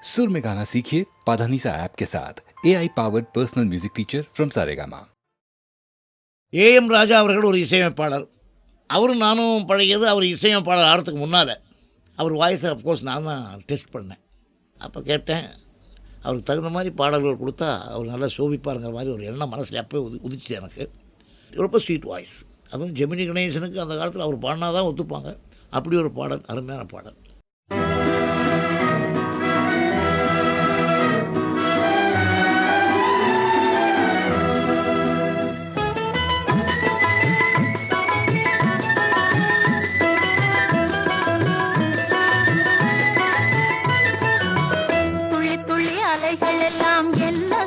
सुर में गाना सीखिए पाधानीसा ऐप के साथ AI powered personal music teacher from Saregama. AM Raja அவர்கள் ஒரு இசையமைப்பாளர். அவரும் நானும் பழகியது அவர் இசையமைப்பாளர் ஆகிறதுக்கு முன்னால். அவர் வாய்ஸை அஃப்கோர்ஸ் நான் தான் டெஸ்ட் பண்ணேன். அப்போ கேட்டேன், அவருக்கு தகுந்த மாதிரி பாடல்கள் கொடுத்தா அவர் நல்லா சோபிப்பாருங்கிற மாதிரி ஒரு எண்ணம் மனசில் அப்போ உதிச்சு எனக்கு. ரொம்ப ஸ்வீட் வாய்ஸ், அதுவும் ஜெமினி கணேசனுக்கு அந்த காலத்தில் அவர் பாடினா தான் ஒத்துப்பாங்க. அப்படி ஒரு பாடல், அருமையான பாடல்.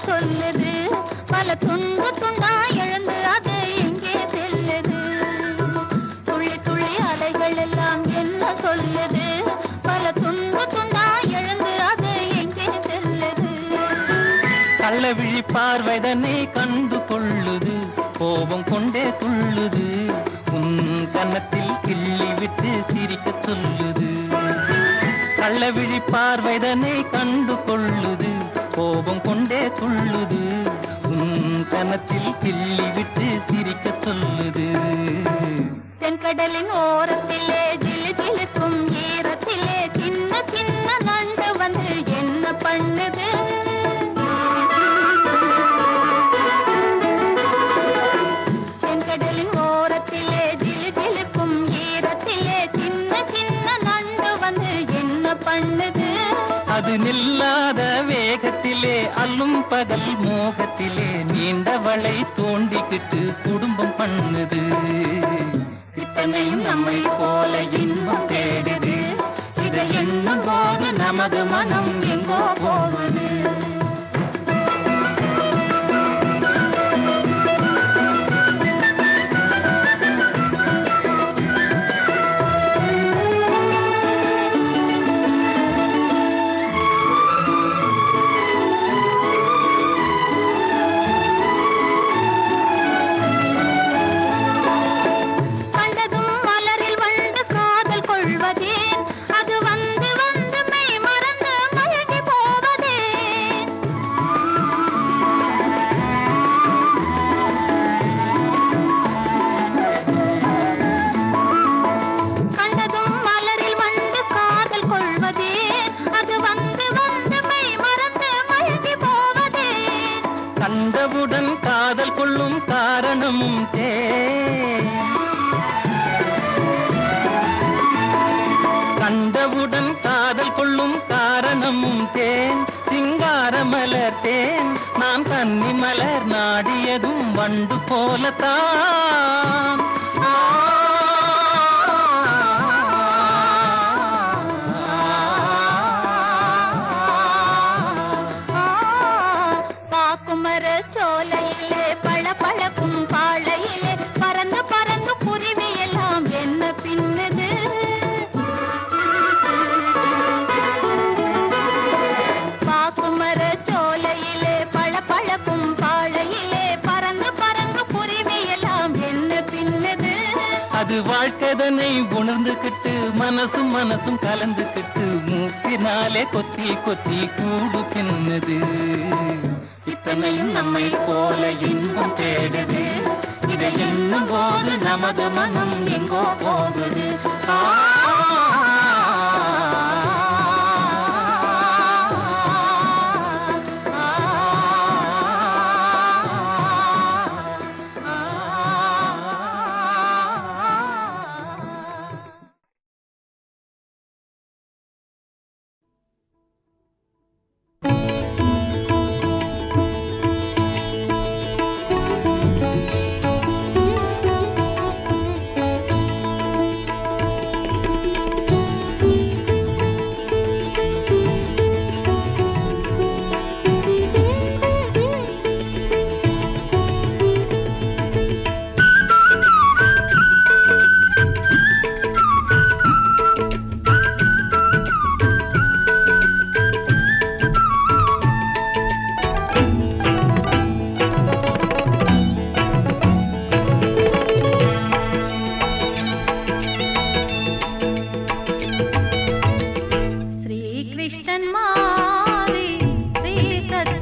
சொல்லுது பல துண்டு துண்டா எழுந்து அது எங்கே செல்லுது. துள்ளி துள்ளி அலைகள் எல்லாம் என்ன சொல்லுது பல துண்டு துண்டா எழுந்து அது எங்கே செல்லுது. கள்ளவிழி பார்வைதனை கண்டு கொள்ளுது, கோபம் கொண்டே துள்ளுது, உன் கன்னத்தில் கிள்ளி விட்டு சிரிக்க சொல்லுது. கள்ளவிழி பார்வைதனை கண்டு கொள்ளுது, கோபம் கொண்டே துள்ளுது, உன் கன்னத்தில் கிள்ளி விட்டு சிரிக்க சொல்லுது. தென்கடலின் ஓரத்திலே ஜிலு ஜிலுக்கும் ஈரத்திலே சின்ன சின்ன நண்டு வந்து என்ன பண்ணுது. தென்கடலின் ஓரத்திலே ஜிலு ஜிலுக்கும் ஈரத்திலே சின்ன சின்ன நண்டு வந்து என்ன பண்ணுது. அது நில்லாத வேகத்திலே அல்லும் பகல் மோகத்திலே நீண்டவளை தோண்டிக்கிட்டு குடும்பம் பண்ணுது. இத்தனையும் நம்மை போல இன்பம் தேடுது, இதை எண்ணும் போது நமது மனம் எங்கோ போகுது. கண்டவுடன் காதல் கொள்ளும் காரணமும் கண்டவுடன் காதல் கொள்ளும் காரணமும் தேன். சிங்கார மலர் தேன், நான் கன்னி மலர் நாடியதும் வண்டு போலத்தான். சோலையிலே பழ பழக்கும் பாளையிலே பறந்து பறந்து குருவி எல்லாம் என்ன பின்னுது. பாக்குமர சோலையிலே பழ பழக்கும் பாளையிலே பறந்து பறந்து குருவி எல்லாம் என்ன பின்னுது. அது வாழ்க்கதனை உணர்ந்துகிட்டு மனசும் மனசும் கலந்துகிட்டு மூக்கினாலே கொத்தி கொத்தி கூடு பின்னுது. இத்தனையும் நம்மை போல இன்பம் தேடுது, இதை எண்ணும் போது நமது மனம் எங்கோ போகுது.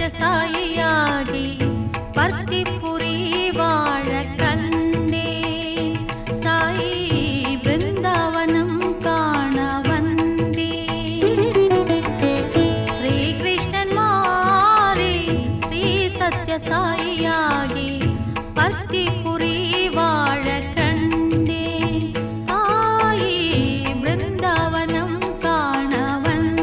சத்யசாயியாகி பர்த்திபுரி வாழ கண்டேன். சாயி பிருந்தாவனம் காண வந்தேன். ஸ்ரீ கிருஷ்ணன் மாறி ஸ்ரீ சத்யசாயியாகி பர்த்திபுரி வாழ கண்டேன். சாயி பிருந்தாவனம் காண வந்தேன்.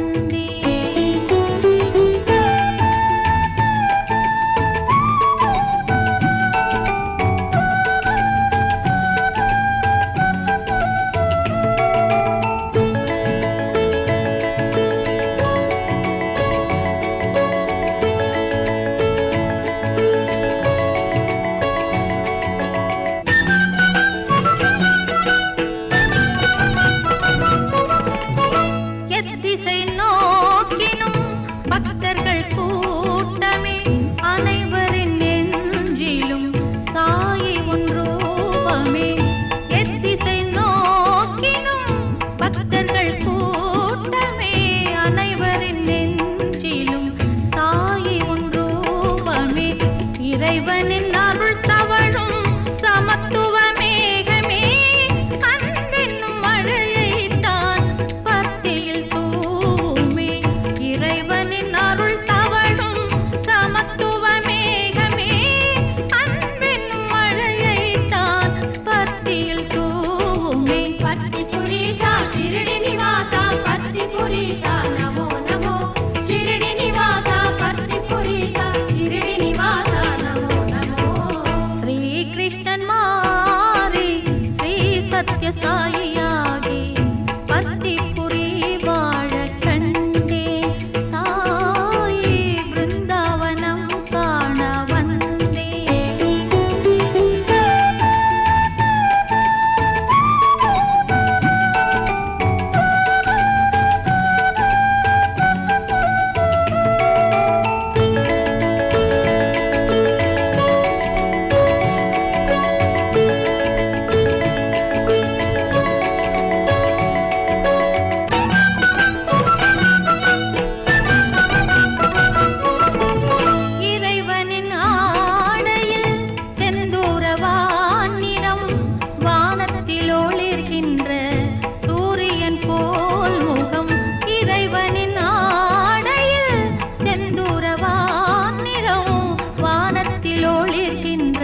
எத்திசை நோக்கினும் பக்தர்கள் கூட்டமே, அனைவரின் நெஞ்சிலும் சாயி உன் ரூபமே. எத்திசை நோக்கினும் பக்தர்கள் கூட்டமே, அனைவரின் நெஞ்சிலும் சாயி உன் ரூபமே. இறைவனின் அருள் தவழும் சமத்துவ மேகமே, அன்பென்னும் மழையைத்தான் பக்தியில் தூவுமே. இறைவனின் அருள் தவழும் சமத்துவ மேகமே, அன்பென்னும் மழையைத்தான் பக்தியில் தூவுமே. பர்த்திபுரீசா ஷிரடி நிவாசா, பர்த்திபுரீசா நமோ நமோ. ஷிரடி நிவாசா பர்த்திபுரீசா, ஷிரடி நிவாசா நமோ நமோ. ஸ்ரீ கிருஷ்ணன் மாறி ஸ்ரீ சத்யசாயியாகி பர்த்திபுரி வாழ கண்டேன். சாயி பிருந்தாவனம் காண வந்தேன். இறைவனின் ஆடையில் செந்தூரவான் நிறம், வானத்தில் ஒளிர்கின்ற சூரியன் போல் முகம். இறைவனின் ஆடையில் செந்தூரவான் நிறம், வானத்தில் ஒளிர்கின்ற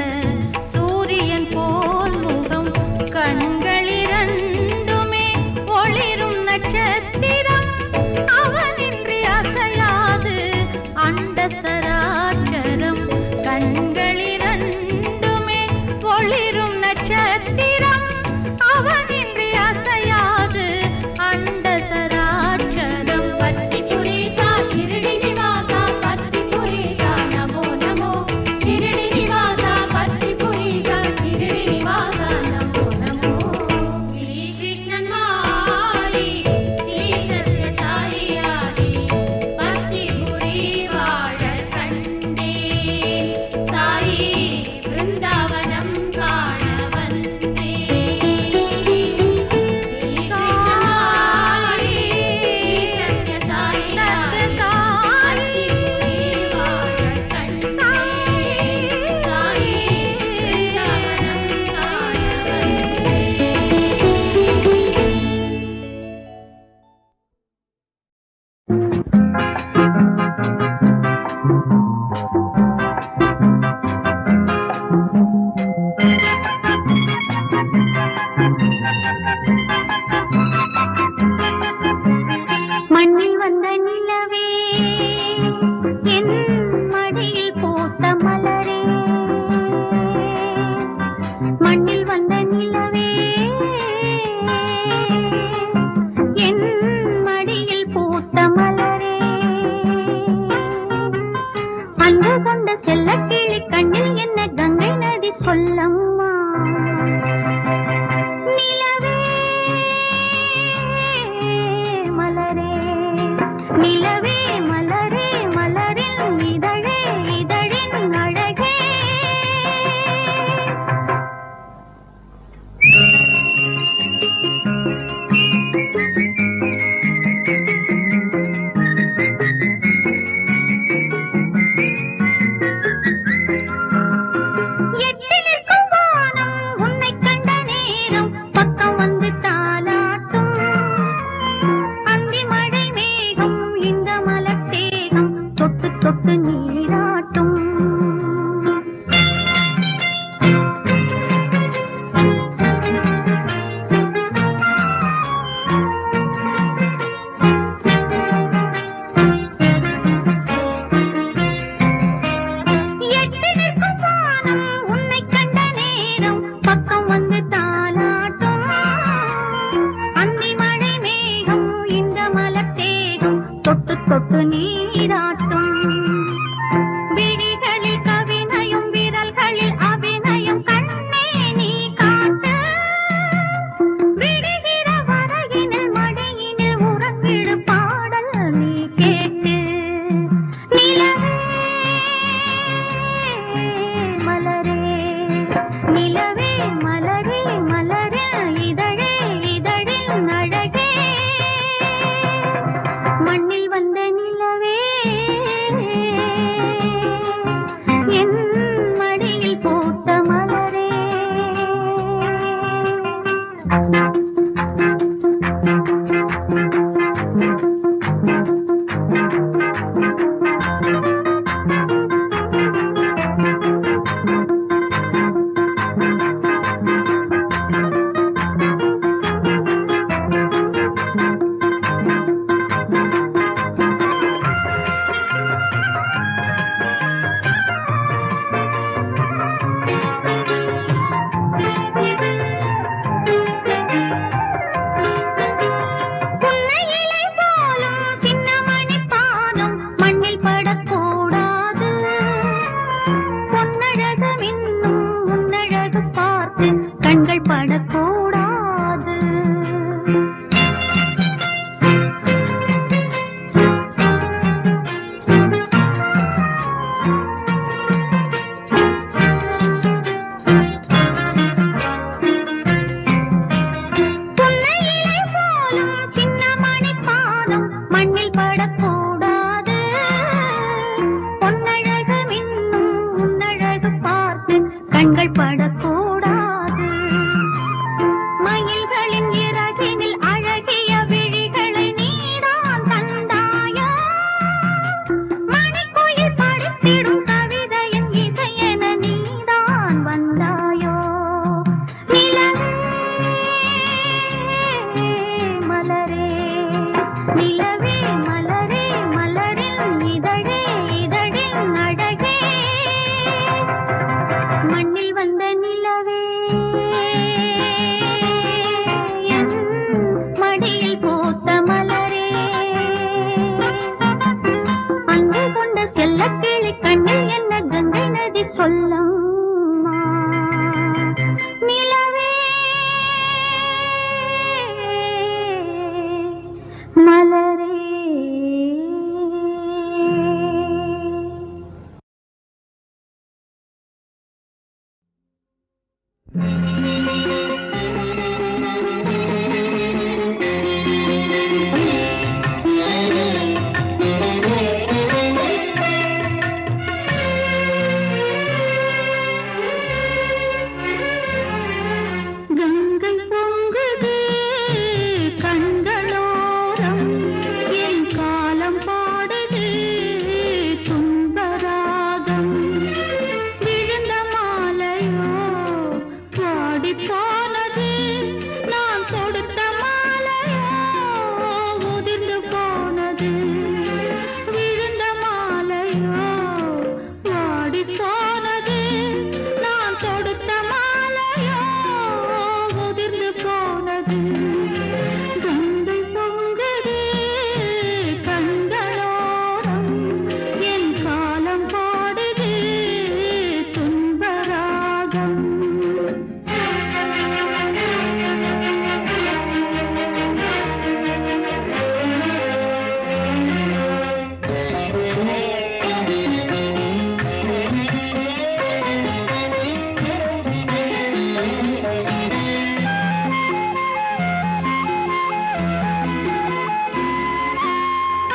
சூரியன் போல் முகம். கண்கள் இரண்டுமே ஒளிரும் நட்சத்திரம், அவனின்றி அசையாது அண்ட சராச்சரம். கண்கள் இரண்டுமே ஒளிரும் நட்சத்திரம், அவனின்றி அசையாது அண்ட சராச்சரம். பர்த்திபுரீசா ஷிரடி நிவாசா, பர்த்திபுரீசா நமோ நமோ. ஷிரடி நிவாசா பர்த்திபுரீசா, ஷிரடி நிவாசா நமோ நமோ. ஸ்ரீ கிருஷ்ணன் மாறி ஸ்ரீ சத்யசாயியாகி பர்த்திபுரி வாழ கண்டேன். சாயி பிருந்தாவனம் காண வந்தேன். சாயி சத்யசாயியாகி பர்த்திபுரி வாழ கண்டேன். சாயி பிருந்தாவனம் காண வந்தேன். மண்ணில் வந்த நிலவே, என் மடியில் பூத்த மலரே. மண்ணில் வந்த நிலவே, என் மடியில் பூத்த மலரே. அன்று கொண்ட செல்லக்கிளி கண்ணில் என்ன கங்கை நதி சொல்லம்மா. நிலவே மலரே, நிலவே மலரே, மலரின் இதழே, இதழின் அழகே. தொட்டு நீராட்டும். தொட்டு நீராட்டும். விழிகளில் கவினையும் விரல்களில் அபிநயம் கண்ணே நீ காட்டு. விடுகிற வரையினில் மடியினில் உறங்கிடு பாடல் நீ கேட்டு. நிலவே மலரே நிலவே மலரே மலரே இதழே இதழின் அழகே மண்ணில் வந்த நிலவே என் மடியில் பூத்த மலரே. கண்கள் படக்கூடாது. புன்னையிலை போலும் சின்னமணி பாதம் மண்ணில் படக்கூடாது. பொன்னழகு மின்னும் உன்னழகு பார்த்து கண்கள் படக்கூடாது. மயில்களின் இறகினில் அழகிய விழிகளை நீதான் தந்தாயோ. மணிக்குயில் படித்திடும் கவிதையின் இசையென நீதான் வந்தாயோ. நிலவே மலரே நிலவே மலரே மலரின் இதழே இதழின் அழகே மண்ணில் வந்த நிலவே என் மடியில் பூத்த மலரே. அன்பு கொண்ட செல்லக்கிளி கண்ணில் என்ன கங்கை நதி சொல்லம்மா. நிலவே மலரே. கங்கை பொங்குது கண்களோரம் என் காலம் பாடுது துன்பராகம். விழுந்த மாலையோ பாடி போனது நான் கொடுத்த மாலையோ உதிர்ந்து போனது. விழுந்த மாலையோ பாடி போனது நான் கொடுத்த மாலையோ உதிர்ந்து போனது. கங்கை பொங்குது கண்களோரம் என் காலம் பாடுது துன்பராகம்.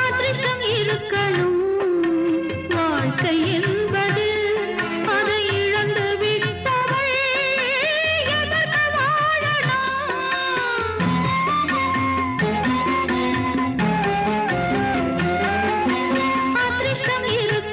அதிர்ஷ்டம் இருக்கணும் வாழ்க்கை என்பது அதை இழந்து விட்டவள் எதற்கு வாழணும். அதிர்ஷ்டம் இருக்கணும்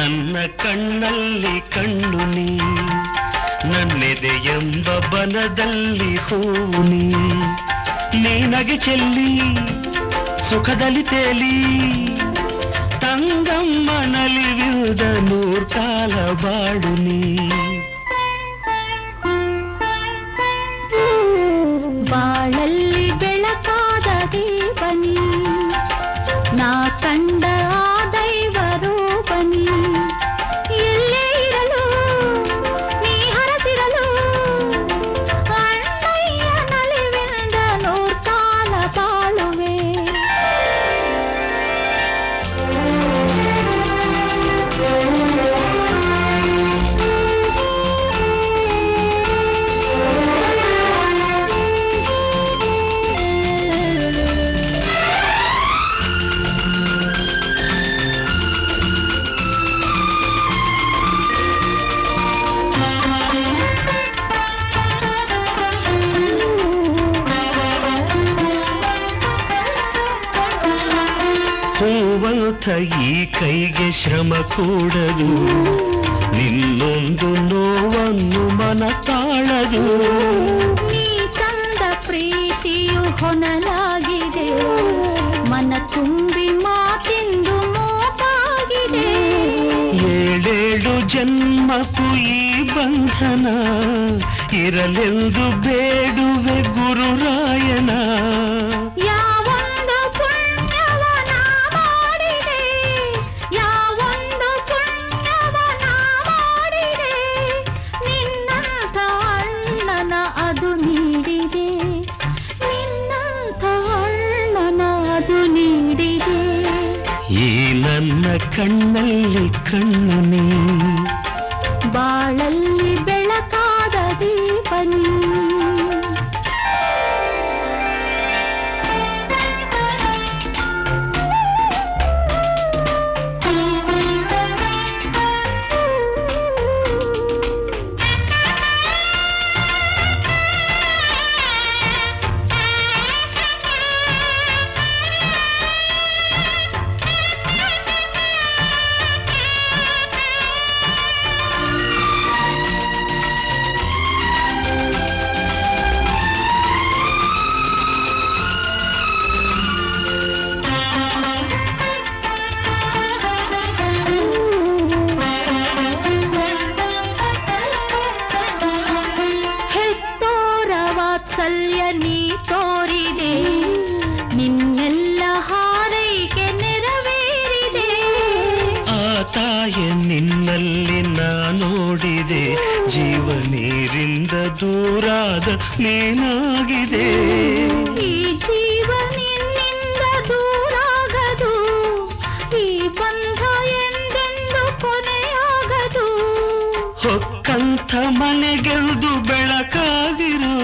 ನನ್ನ ಕಣ್ಣಲ್ಲಿ ಕಣ್ಣು ನೀ, ನನ್ನೆದೆಯೆಂಬ ಬನದಲ್ಲಿ ಹೂವು ನೀ. ನೀನಗೆ ಚೆಲ್ಲಿ ಸುಖದಲ್ಲಿ ತೇಲಿ, ತಂಗಮ್ಮ ನಲಿವಿದ ನೂರ್ಕಾಲ ಬಾಡು ನೀ. ಬಾಳಲ್ಲಿ ಬೆಳಕಾದ ದೀಪನಿ, ನಾ ಕಂಡ ಆ ದೈವ ರೂಪನಿ. ಎಲ್ಲೇ ಇರಲು ನೀ ಹರಸಿರಲು, ಅಣ್ಣಯ್ಯ ನಲಿವಿಂದ ನೂರ್ಕಾಲ ಬಾಳುವೆ. ಹೂವಂಥ ಈ ಕೈಗೆ ಶ್ರಮ ಕೂಡದು, ನಿನ್ನೊಂದು ನೋವನ್ನು ಮನ ತಾಳದು. ನೀ ತಂದ ಪ್ರೀತಿಯು ಹೊನಲಾಗಿದೆ, ಮನ ತುಂಬಿ ಮಾತೆಂದು ಮೋಪಾಗಿದೆ. ಏಳೇಳು ಜನ್ಮಕ್ಕೂ ಈ ಬಂಧನ ಇರಲೆಂದು ಬೇಡುವೆ ಗುರುರಾಯನ. ಯಾವೊಂದು ಪುಣ್ಯವ ನಾ ಮಾಡಿದೆ, ಯಾವೊಂದು ಪುಣ್ಯವ ನಾ ಮಾಡಿದೆ, ನಿನ್ನಂಥ ಅಣ್ಣನ ಅದು ನೀಡಿದೆ, ನಿನ್ನಂಥ ಅಣ್ಣನ ಅದು ನೀಡಿದೆ. ಈ ನನ್ನ ಕಣ್ಣಲ್ಲಿ ಕಣ್ಣು ನೀ, ಬಾಳಲ್ಲಿ ಬೆಳಕಾದ ದೀಪನಿ. ಹೆತ್ತೋರ ವಾತ್ಸಲ್ಯ ನೀ ತೋರಿದೆ, ನಿನ್ನೆಲ್ಲ ಹಾರೈಕೆ ನೆರವೇರಿದೆ. ಆ ತಾಯ ನಿನ್ನಲ್ಲಿ ನಾ ನೋಡಿದೆ, ಜೀವ ನೀರಿಂದ ದೂರಾದ ನೀನಾಗಿದೆ. ಈ ಜೀವ ನಿನ್ನಿಂದ ದೂರಾಗದು, ಈ ಬಂಧ ಎಂದೆಂದು ಕೊನೆಯಾಗದು. ಹೊಕ್ಕಂಥ ಮನೆಗೆಲ್ದು ಬೆಳಕಾಗಿರು,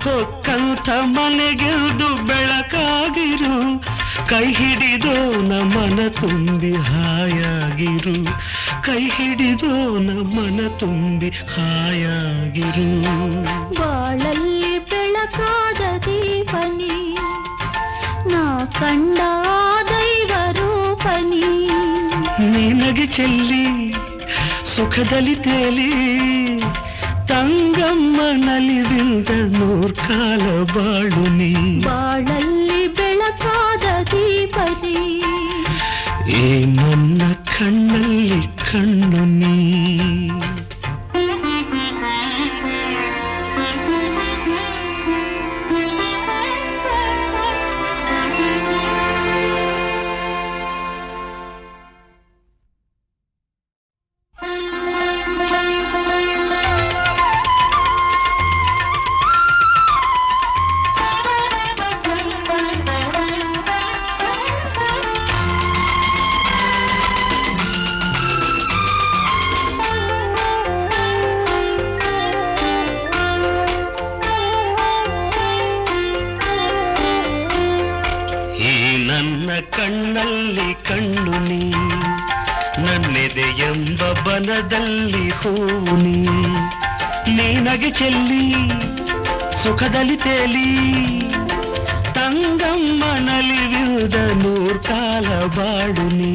ಹೊಕ್ಕಂಥ ಮನೆಗೆಲ್ದು ಬೆಳಕಾಗಿರು. ಕೈ ಹಿಡಿದೋ ಮನ ತುಂಬಿ ಹಾಯಾಗಿರು, ಕೈ ಹಿಡಿದೋ ಮನ ತುಂಬಿ ಹಾಯಾಗಿರು. ಬಾಳಲ್ಲಿ ಬೆಳಕಾದ ದೀಪನಿ, ನಾ ಕಂಡ ಆ ದೈವ ರೂಪನಿ. ನಿನಗೆ ಚೆಲ್ಲಿ ಸುಖದಲ್ಲಿ ತೇಲಿ, ತಂಗಮ್ಮ ನಲಿವಿಂದ ನೂರ್ಕಾಲ ಬಾಳು ನೀ. ಬಾಳಲ್ಲಿ ಬೆಳಕಾದ ದೀಪನಿ, ಈ ನನ್ನ ಕಣ್ಣಲ್ಲಿ ಕಣ್ಣು ನೀ. ಕಣ್ಣಲ್ಲಿ ಕಣ್ಣು ನೀ, ನನ್ನೆದೆಯೆಂಬ ಬನದಲ್ಲಿ ಹೂವು ನೀ. ನೀನಗೆ ಚೆಲ್ಲಿ ಸುಖದಲ್ಲಿ ತೇಲಿ, ತಂಗಮ್ಮ ನಲಿವಿದ ನೂರ್ಕಾಲ ಬಾಡು ನೀ.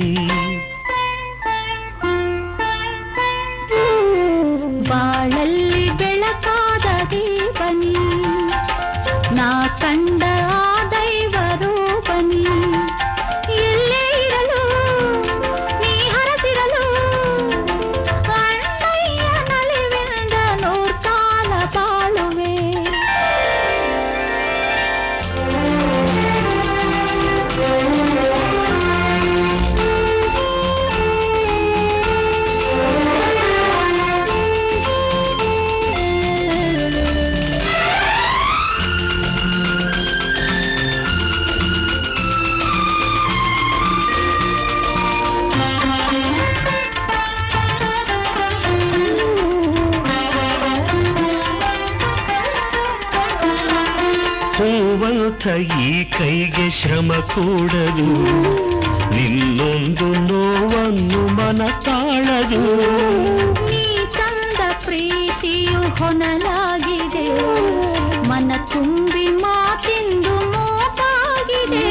ಅಂಥ ಈ ಕೈಗೆ ಶ್ರಮ ಕೂಡದು, ನಿನ್ನೊಂದು ನೋವನ್ನು ಮನ ತಾಳದು. ನೀ ತಂದ ಪ್ರೀತಿಯು ಹೊನಲಾಗಿದೆ, ಮನ ತುಂಬಿ ಮಾತಿಂದು ಮೋಪಾಗಿದೆ.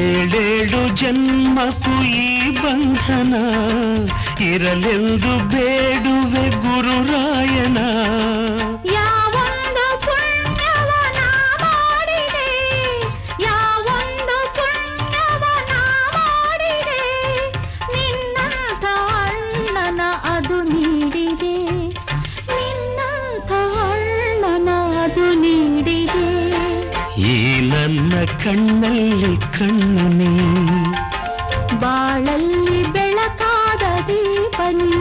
ಏಳೇಳು ಜನ್ಮಕ್ಕೂ ಈ ಬಂಧನ ಇರಲೆಂದು ಬೇಡುವೆ ಗುರುರಾಯನ. ಯಾವೊಂದು ಪುಣ್ಯವ ನಾ ಮಾಡಿದೆ, ಯಾವೊಂದು ಪುಣ್ಯವ ನಾ ಮಾಡಿದೆ, ನಿನ್ನಂಥ ಅಣ್ಣನ ಅದು ನೀಡಿದೆ, ನಿನ್ನಂಥ ಅಣ್ಣನ ಅದು ನೀಡಿದೆ. ಈ ನನ್ನ ಕಣ್ಣಲ್ಲಿ ಕಣ್ಣು ನೀ, ಬಾಳಲ್ಲಿ ಬೆಳಕಾದ ದೀಪ ನೀ.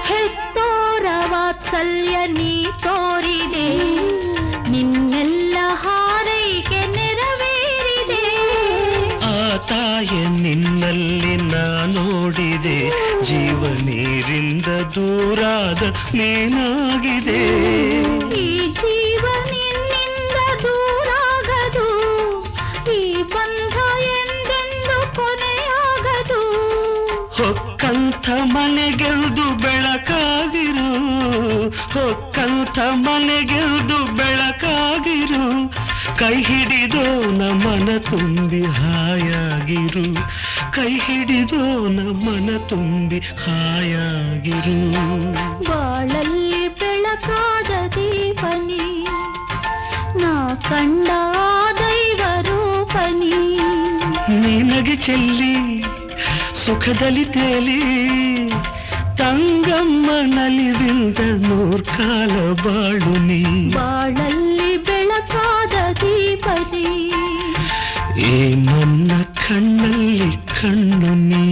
ಹೆತ್ತೋರ ವಾತ್ಸಲ್ಯ ನೀ ತೋರಿದೆ, ನಿನ್ನೆಲ್ಲ ಹಾರೈಕೆ ನೆರವೇರಿದೆ. ಆ ತಾಯ ನಿನ್ನಲ್ಲಿ ನಾ ನೋಡಿದೆ, ಜೀವ ನೀರಿಂದ ದೂರಾದ ನೀನಾಗಿದೆ. ಈ ಜೀವ ನಿನ್ನಿಂದ ದೂರಾಗದು, ಈ ಬಂಧ ಎಂದೆಂದು ಕೊನೆಯಾಗದು. ಹೊಕ್ಕಂಥ ಮನೆಗೆಲ್ದು ಬೆಳಕಾಗಿರು, ಹೊಕ್ಕಂಥ ಮನೆಗೆಲ್ದು ಬೆಳಕಾಗಿರು. ಕೈ ಹಿಡಿದೋ ಮನ ತುಂಬಿ ಹಾಯಾಗಿರು, ಕೈ ಹಿಡಿದೋ ಮನ ತುಂಬಿ ಹಾಯಾಗಿರು. ಬಾಳಲ್ಲಿ ಬೆಳಕಾದ ದೀಪನಿ, ನಾ ಕಂಡ ದೈವ ರೂಪನಿ. ನಿನಗೆ ಚೆಲ್ಲಿ ಸುಖದಲ್ಲಿ ತೇಲಿ, ತಂಗಮ್ಮ ನಲಿವಿಂದ ನೂರ್ಕಾಲ ಬಾಳು ನೀ. ಬಾಳಲ್ಲಿ ಬೆಳಕಾದ ದೀಪನಿ, ಈ ನನ್ನ ಕಣ್ಣಲ್ಲಿ ಕಣ್ಣು ನೀ.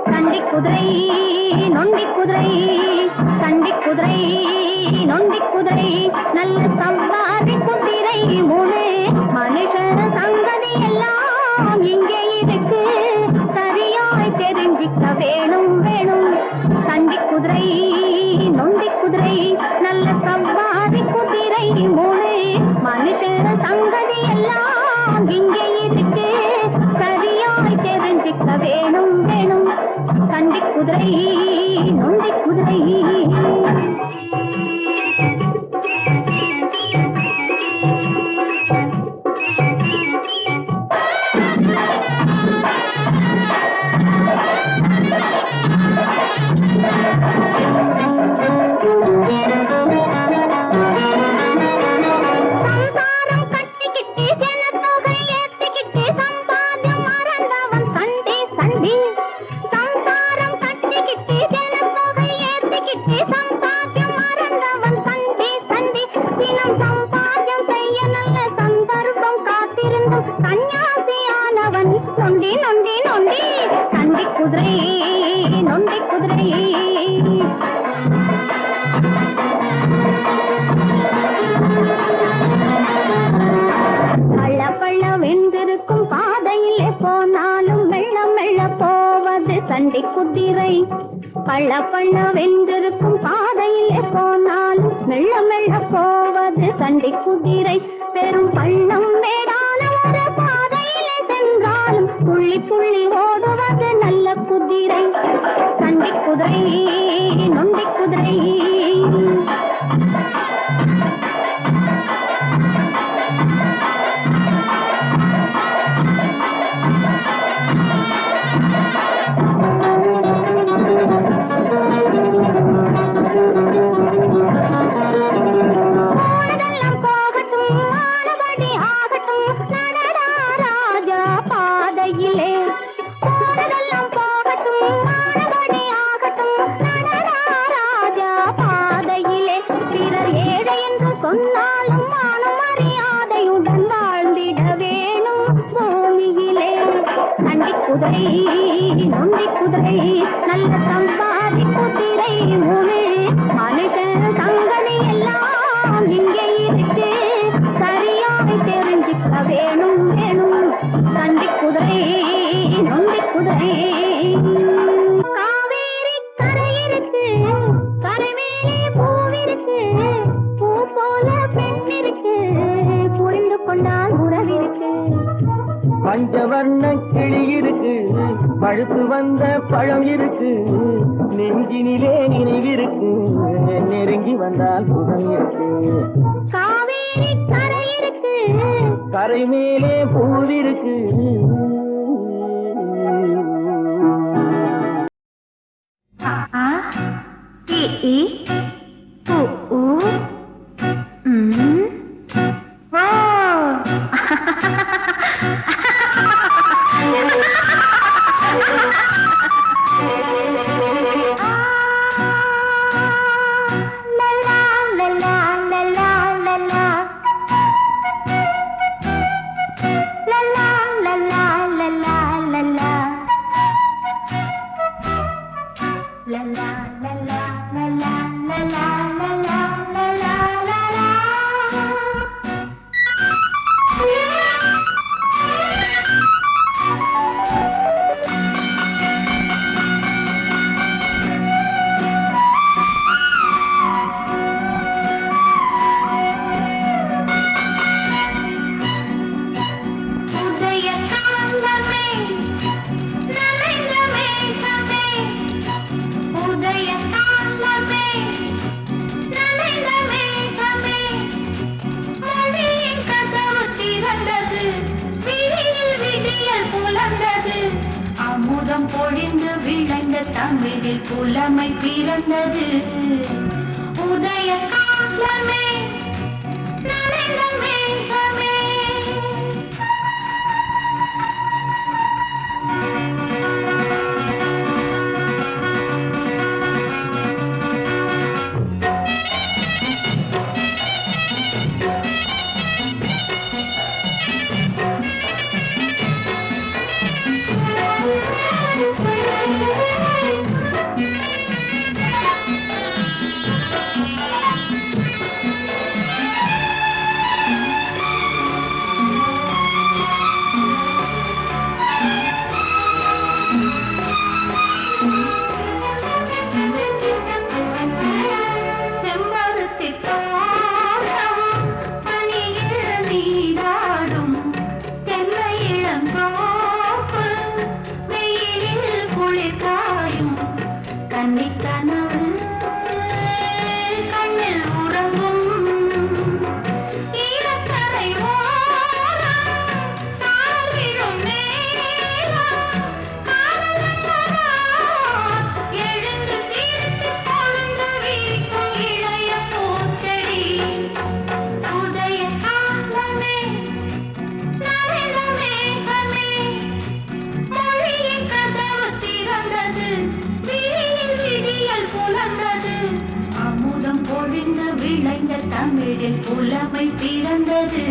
சண்டி குதிரை நொண்டி குதிரை சண்டி குதிரை நொண்டி குதிரை நல்ல சவாரி குதிரை மூணு மனுஷ சங்கதி எல்லாம் இங்கே இருக்கு சரியாய் தெரிஞ்சிக்க வேணும் வேணும் சண்டி குதிரை நொண்டி குதிரை நல்ல சவாரி குதிரை மூணு மனுஷ சங்கதி எல்லாம் இங்கே இருக்கு சரியாய் தெரிஞ்சிக்க வேணும் வேணும் சண்டி குதிரை நொண்டி குதிரை சம்சாரம் கட்டிக்கிட்டு ஜனத்தொகை ஏத்திக்கிட்டு சம்பாத்தியம் மறந்தவன் சண்டி சண்டி சம்சாரம் கட்டிக்கிட்டு ஜனத்தொகை ஏத்திக்கிட்டு சம்பாத்தியம் மறந்தவன் சண்டி சண்டி தினம் சம்பாத்தியம் செய்ய நல்ல சந்தர்ப்பம் காத்திருந்தும் சன்னியாசியானவன் நொண்டி நொண்டி நொண்டி சண்டி குதிரை நொண்டி குதிரை பள்ள பள்ள வென்றிருக்கும் பாதையிலே போனாலும் மெல்ல மெல்ல போவது சண்டி குதிரை பள்ள பள்ள வென்றிருக்கும் பாதையிலே போனாலும் மெல்ல மெல்ல போவது சண்டி குதிரை பெரும் பள்ளம் மேடான ஒரு பாதையிலே சென்றாலும் துள்ளி துள்ளி ஓடுவது நல்ல குதிரை சண்டி குதிரை நொண்டி குதிரை போனதெல்லாம் போகட்டும் ஆனபடி ஆகட்டும் நடடா ராஜா பாதையிலே போனதெல்லாம் போகட்டும் ஆனபடி ஆகட்டும் நடடா ராஜா பாதையிலே பிறர் ஏழை என்று சொன்னாலும் மானம் மரியாதையுடன் வாழ்ந்திட வேணும் பூமியிலே சண்டி குதிரை நொண்டி குதிரை நல்ல சம்பாதி குதிரை மூணு மனுஷ சங்கதி எல்லாம் இங்கே இருக்கு சரியாய் தெரிஞ்சிக்க வேணும் வேணும் சண்டி குதிரை நொண்டி குதிரை காவேரி கரை இருக்கு கரை மேலே பூவிருக்கு பூ போல பெண் இருக்கு புரிந்து கொண்டால் உறவிருக்கு பஞ்சவர்ண கிளி இருக்கு பழுத்து வந்த பழம் இருக்கு நெஞ்சினிலே நினைவிருக்கு நெருங்கி வந்தால் சுகம் இருக்கு காவேரி கரை இருக்கு கரை மேலே பூவிருக்கு ஆ இ உ ஊ ஓ அமுதம் பொழிந்து விளைந்த தமிழில் புலமை பிறந்தது. உதய காலமே நனைந்த மேகமே புலமை பிறந்தது.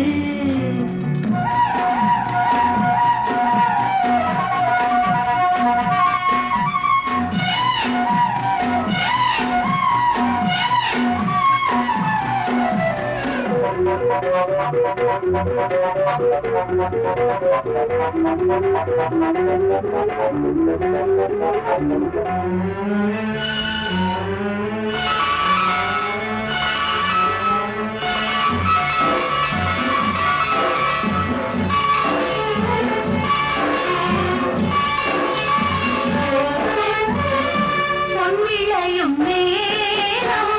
பொன்விளையும் நேரம்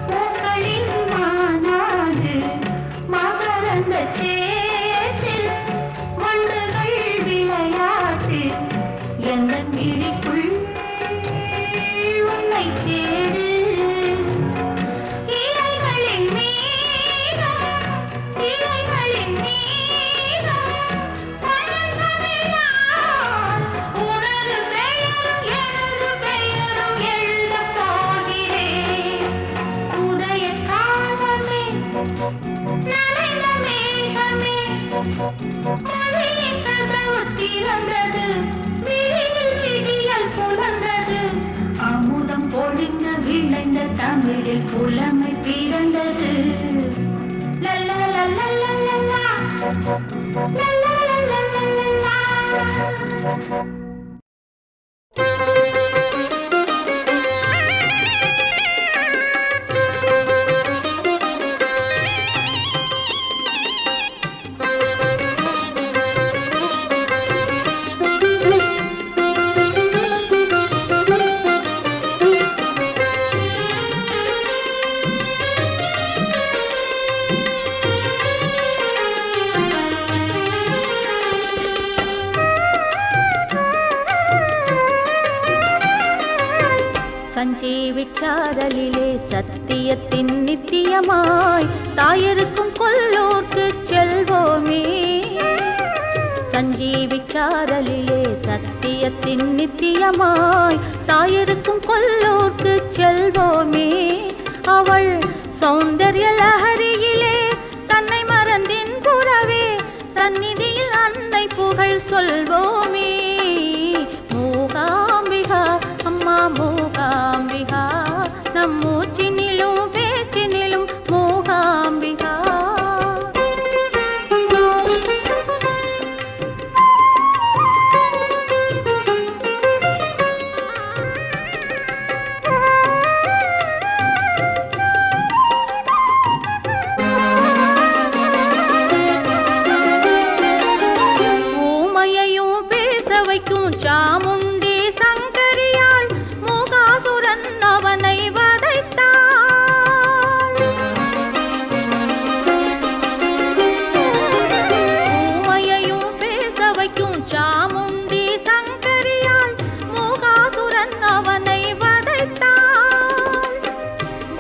பூக்களின் மாநாடு, மகரந்த சேற்றில் வண்டுகள் விளையாட்டு, எந்தன் விழிக்குள் உன்னை தேடு. இலைகளின் மேகம், இலைகளின் மேகம், பழந்தமிழால் உனது பெயரும் எனது பெயரும் எழுதப் போகிறேன். உதய காலமே, நனைந்த மேகமே, மழையின் கதவு திறந்தது, விழியில் விடியல் புலர்ந்தது, அமுதம் பொழிந்த விளைந்த தமிழில் புலமை பிறந்தது. லல்லா லல்லா லல்லா, லல்லா லல்லா லல்லா. சஞ்சீவிச்சாரலிலே சத்தியத்தின் நித்தியமாய் தாயருக்கும் கொல்லோர்க்கு செல்வோமே. சஞ்சீவிச்சாரலிலே சத்தியத்தின் நித்தியமாய் தாயருக்கும் கொல்லோர்க்கு செல்வோமே. அவள் சௌந்தர்ய லஹரியிலே தன்னை மறந்தின் புறவே சந்நிதியில் அன்னை புகழ் சொல்வோமே. மூகாம்பிகா அம்மா மூகாம்பிகா, நம் மூச்சினிலும் பேச்சினிலும் மூகாம்பிகா. ஊமையையும் பேச வைக்கும் சாமுண்டி சங்கரியாள் மூகாசுரன் அவனை வதைத்தாள். ஊமையையும் பேச வைக்கும் சாமுண்டி சங்கரியாள் மூகாசுரன் அவனை வதைத்தாள்.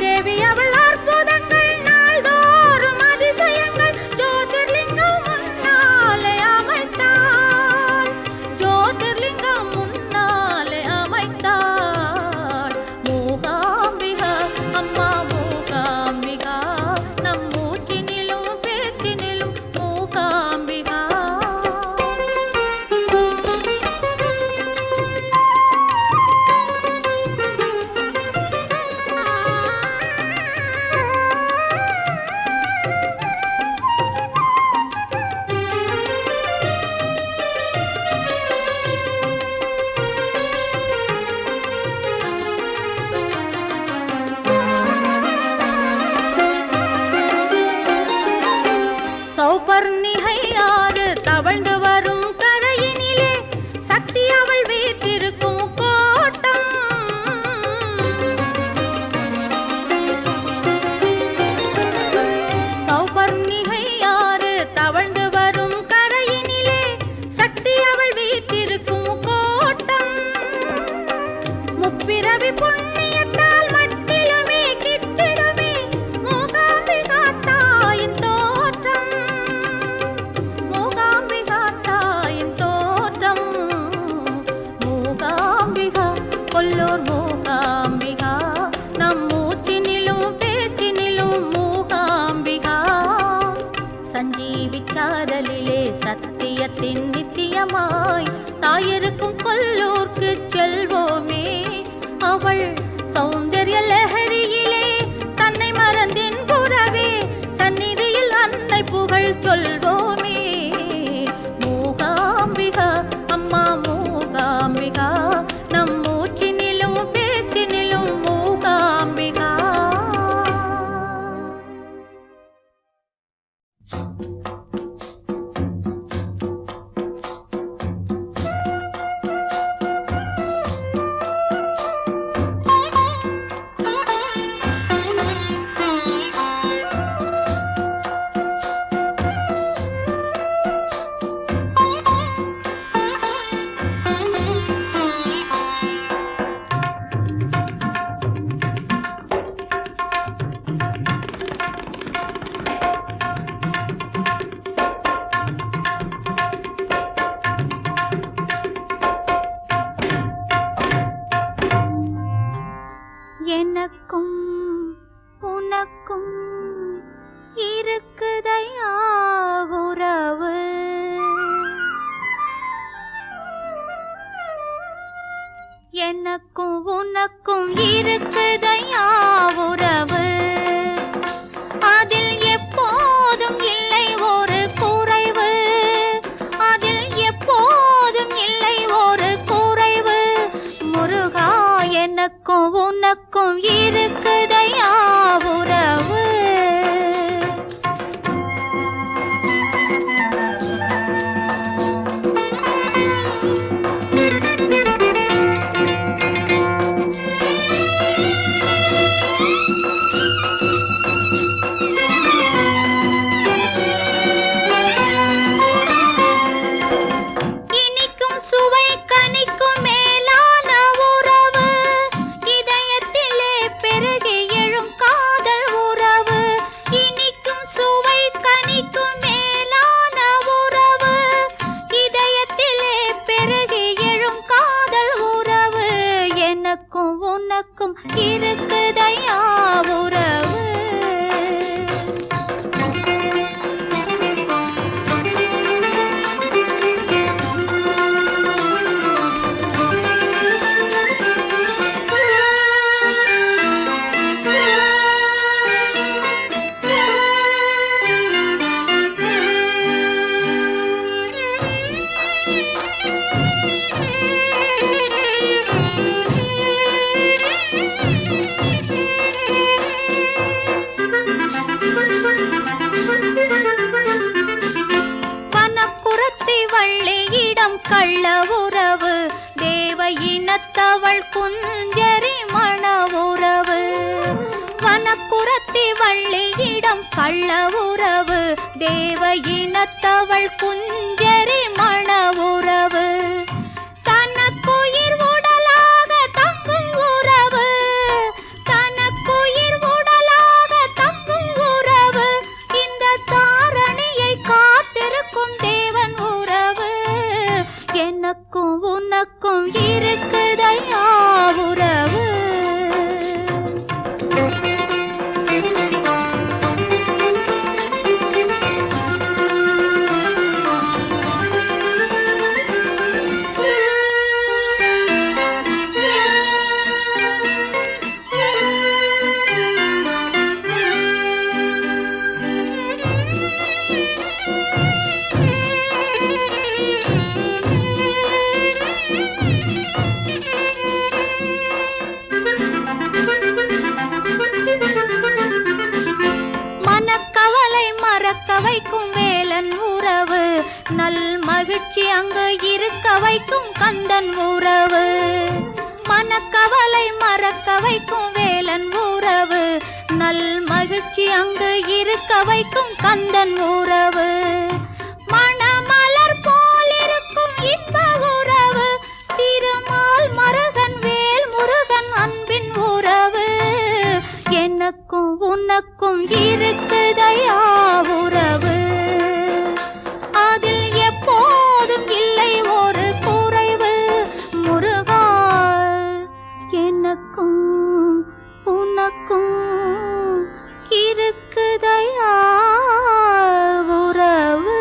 தேவி அவள் அற்புதங்கள் நாள்தோறும் அதிசயங்கள் ஜோதிர்லிங்கம் முன்னாலே அமைத்தாள். ஜோதிர்லிங்கம் முன்னாலே அமைத்தாள். மூகாம்பிகா அம்மா மூகாம்பிகா, நம் மூச்சினிலும் பேச்சினிலும் மூகாம்பிகா. சௌபர்ணிகை ஆறு தவழ்ந்து வரும் கரையினிலே சக்தி அவள் வீற்றிருக்கும் கோட்டம். சௌபர்ணிகை ஆறு தவழ்ந்து வரும் கரையினிலே சக்தி அவள் வீற்றிருக்கும் கோட்டம். முப்பிரவி புண்ணியத்தால் மட்டிலுமே கிட்டிடுமே மூகாம்பிகா தாயின் தோற்றம். மூகாம்பிகா நித்தியத்தின் நித்தியமாய் தாயிருக்கும் கொல்லூர்க்கு செல்வோமே. அவள் சௌந்தர்ய லஹரியிலே தன்னை மறந்தின் புறவே சந்நிதியில் அன்னை புகழ் சொல்வோமே. மூகாம்பிகா அம்மா மூகாம்பிகா நம் மூச்சினிலும் பேச்சினிலும் மூகாம்பிகா. எனக்கும் உனக்கும் இருக்குதையா உறவு. எனக்கும் உனக்கும் இருக்குதையா உறவு. அதில் எப்போதும் இல்லை ஒரு குறைவு. அதில் எப்போதும் இல்லை ஒரு குறைவு. முருகா எனக்கும் உனக்கும் இருக்குதையா உறவு. இனிக்கும் சுவை கனிக்கும் மேலான உறவு. இதயத்திலே பெருகி எழும் காதல் உறவு. இனிக்கும் சுவை கனிக்கும் மேலான உறவு. இதயத்திலே பெருகி எழும் காதல் உறவு. எனக்கும் உனக்கும் இருக்குதையா உறவு. வனப்புறத்தி வள்ளியிடம் கள்ள உறவு. தேவ இனத்தவள் குஞ்சரி மண உறவு. வனப்புறத்தி வள்ளியிடம் கள்ள உறவு. தேவ இனத்தவள் குஞ்சரி மண உறவு. தனக்குயிர் உடலாக தங்கும் உறவு. தனக்குயிர் உடலாக தங்கும் உறவு. இந்த தாரணியை காத்திருக்கும் தேவன் உறவு. எனக்கும் உனக்கும் இருக்குதையா உறவு. மனக்கவலை மறக்க வைக்கும் வேலன் உறவு. நல் மகிழ்ச்சி அங்கு இருக்க வைக்கும் கந்தன் உறவு. மனக்கவலை மறக்க வைக்கும் வேலன் உறவு. நல் மகிழ்ச்சி அங்கு இருக்க வைக்கும் கந்தன் உறவு. மணமலர் போல் இருக்கும் இன்ப உறவு. திருமால் மருகன் வேல் முருகன் அன்பின் உறவு. எனக்கும் உனக்கும் இருக்குதையா உறவு. அதில் எப்போதும் இல்லை ஒரு குறைவு. முருகா எனக்கும் உனக்கும் இருக்குதையா உறவு.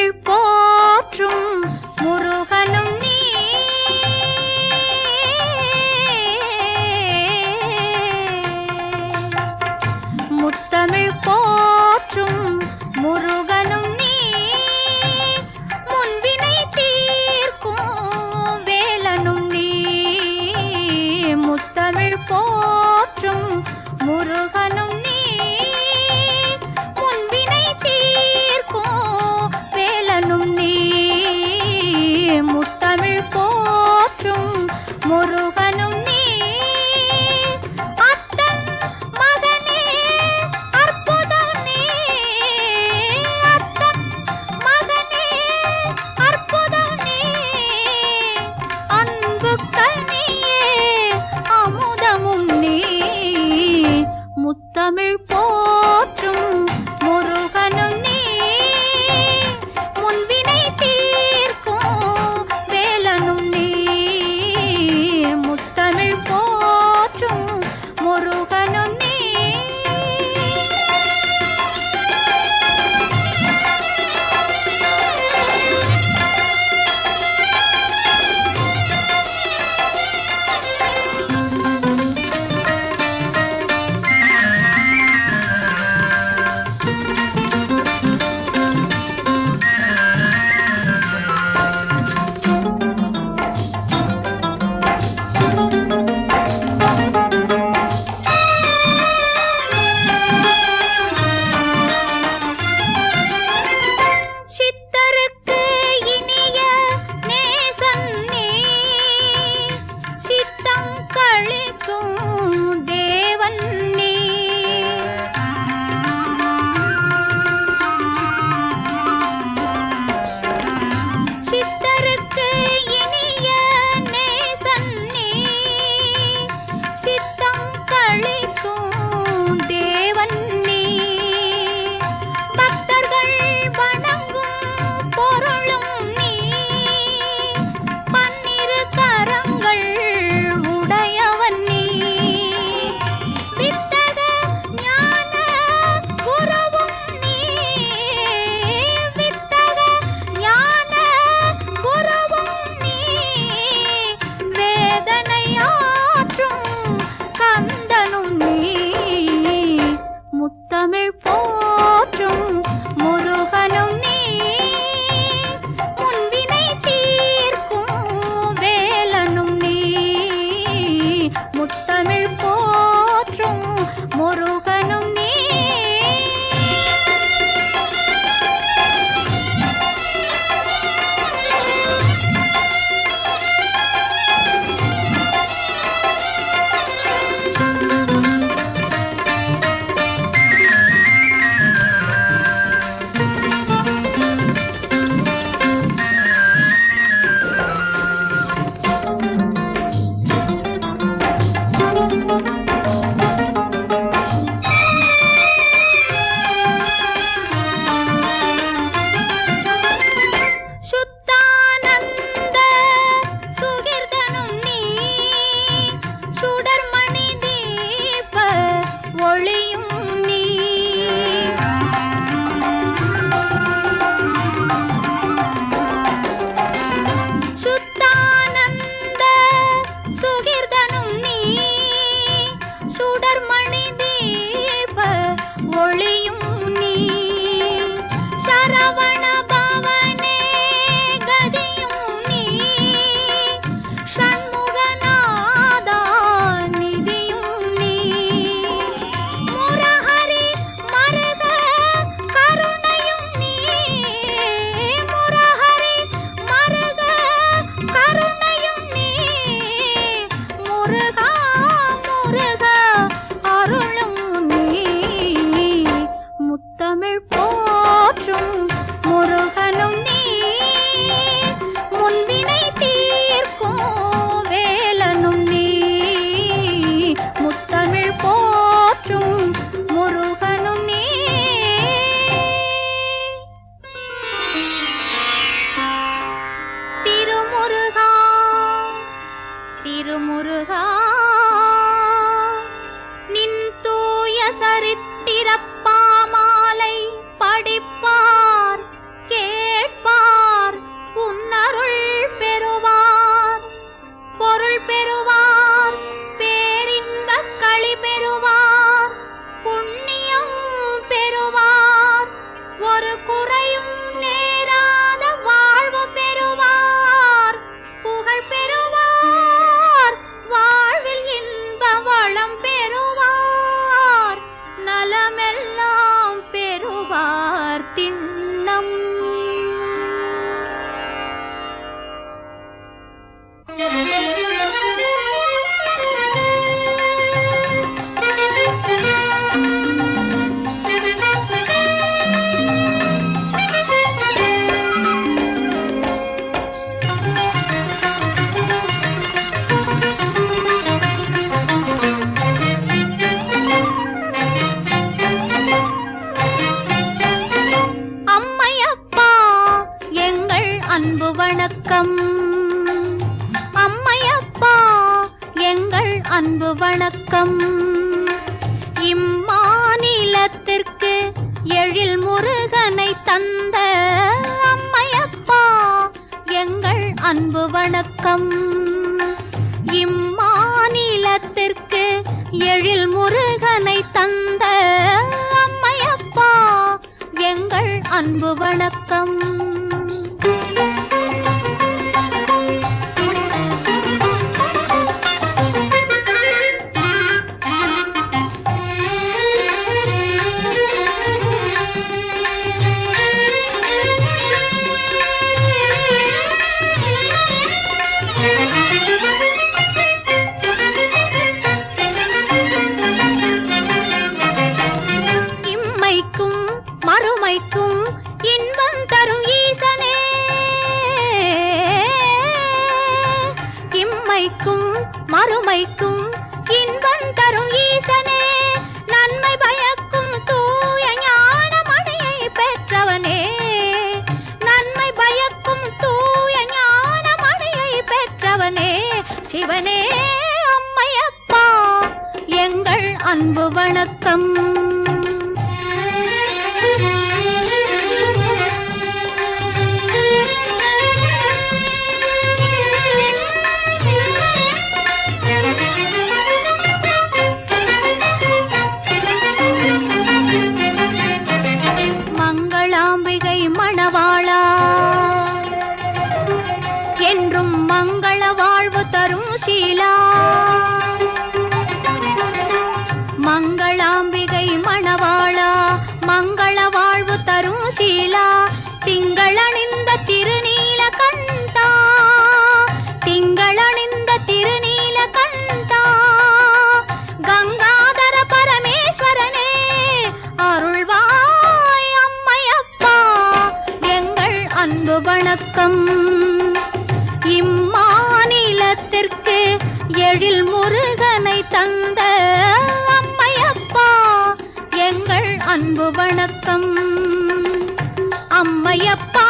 முத்தமிழ் போற்றும் முருகனும் நீ முத்தமிழ் போற்றும் முருகனும் நீ முன்வினை தீர்க்கும் வேலனும் நீ முத்தமிழ் போற்றும் முருகனும் நீ முன்வினை தீர்க்கும் வேலனும் நீ முத்தமிழ் அன்பு வணக்கம். அம்மையப்பா எங்கள் அன்பு வணக்கம். இம்மாநிலத்திற்கு எழில் முருகனை தந்த அம்மையப்பா எங்கள் அன்பு வணக்கம். இம்மாநிலத்திற்கு எழில் முருகனை தந்த அம்மையப்பா எங்கள் அன்பு வணக்கம். மறுமைக்கும் இன்பம் தரும் ஈசனே, இம்மைக்கும் மறுமைக்கும் இன்பம் தரும் ஈசனே, நன்மை பயக்கும் தூய ஞான மணியை பெற்றவனே, நன்மை பயக்கும் தூய ஞான மணியை பெற்றவனே, சிவனே அம்மையப்பா எங்கள் அன்பு வணக்கம். மங்களாம்பிகை மணவாளா என்றும் மங்கள வாழ்வு தரும் சீலா, மங்களாம்பிகை மணவாளா மங்கள வாழ்வு தரும் சீலா, திங்களணிந்த திருநீல கண்டா, திங்களணிந்த திருநீல கண்டா, கங்காதர பரமேஸ்வரனே அருள்வாய் அம்மையப்பா எங்கள் அன்பு வணக்கம். இம்மாநிலத்திற்கு எழில் முருகனை தந்த அம்மையப்பா எங்கள் அன்பு வணக்கம். அம்மையப்பா